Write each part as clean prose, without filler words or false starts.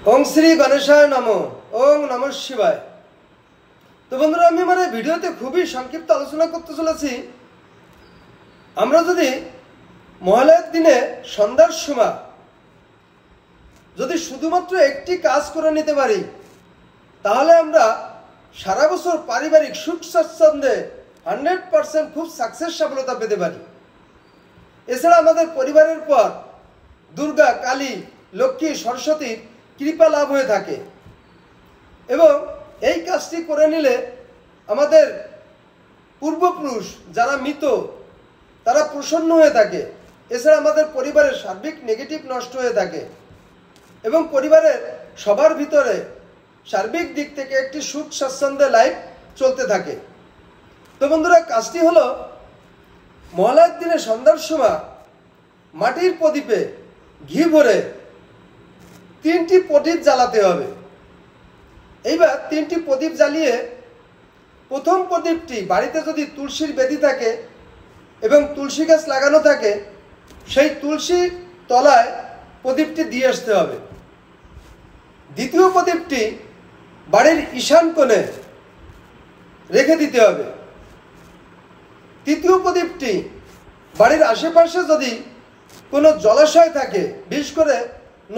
ओम श्री गणेशाय नमो। ओम नमः शिवाय। तो बंधुरा आमी आमार भिडियोते खूबই সংক্ষিপ্ত आलोचना करते चलेছি। আমরা যদি মহালয়ার দিনে সন্ধ্যার সময় যদি শুধুমাত্র একটি কাজ করে নিতে পারি তাহলে আমরা সারা বছর পারিবারিক সুখ স্বাচ্ছন্দ্যে 100% খুব সাকসেস সফলতা পেতে পারি। এছাড়া আমাদের পরিবারের পর দুর্গা, কালী, লক্ষ্মী, সরস্বতীর কৃপা লাভ হয়ে থাকে এবং এই কাজটি করে নিলে আমাদের পূর্বপুরুষ যারা মৃত তারা প্রসন্ন হয়ে থাকে। এছাড়া আমাদের পরিবারের সার্বিক নেগেটিভ নষ্ট হয়ে থাকে এবং পরিবারের সবার ভিতরে সার্বিক দিক থেকে একটি সুখ স্বাচ্ছন্দ্যে লাইফ চলতে থাকে। তো বন্ধুরা, কাজটি হলো মহালয়ার দিনে সন্ধ্যার সময় মাটির প্রদীপে ঘি ভরে 3টি প্রদীপ জ্বালাতে হবে। এইবার 3টি প্রদীপ জ্বালিয়ে প্রথম প্রদীপটি বাড়িতে যদি তুলসীর বেদি থাকে এবং তুলসী গাছ লাগানো থাকে সেই তুলসীর তলায় প্রদীপটি দিয়ে আসতে হবে। দ্বিতীয় প্রদীপটি বাড়ির ঈশান কোণে রেখে দিতে হবে। তৃতীয় প্রদীপটি বাড়ির আশেপাশে যদি কোনো জলাশয় থাকে, বিশেষ করে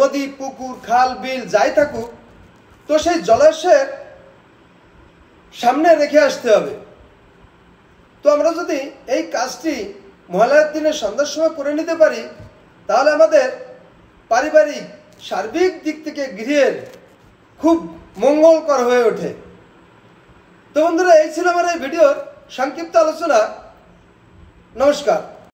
নদী, পুকুর, খাল, বিল যাই থাকুক, তো সেই জলাশয়ের সামনে রেখে আসতে হবে। তো আমরা যদি এই কাজটি মহালয়ার দিনে সন্ধ্যার সময় করে নিতে পারি তাহলে আমাদের পারিবারিক সার্বিক দিক থেকে গৃহের খুব মঙ্গলকর হয়ে ওঠে। তো বন্ধুরা, এই ছিল আমার এই ভিডিওর সংক্ষিপ্ত আলোচনা। নমস্কার।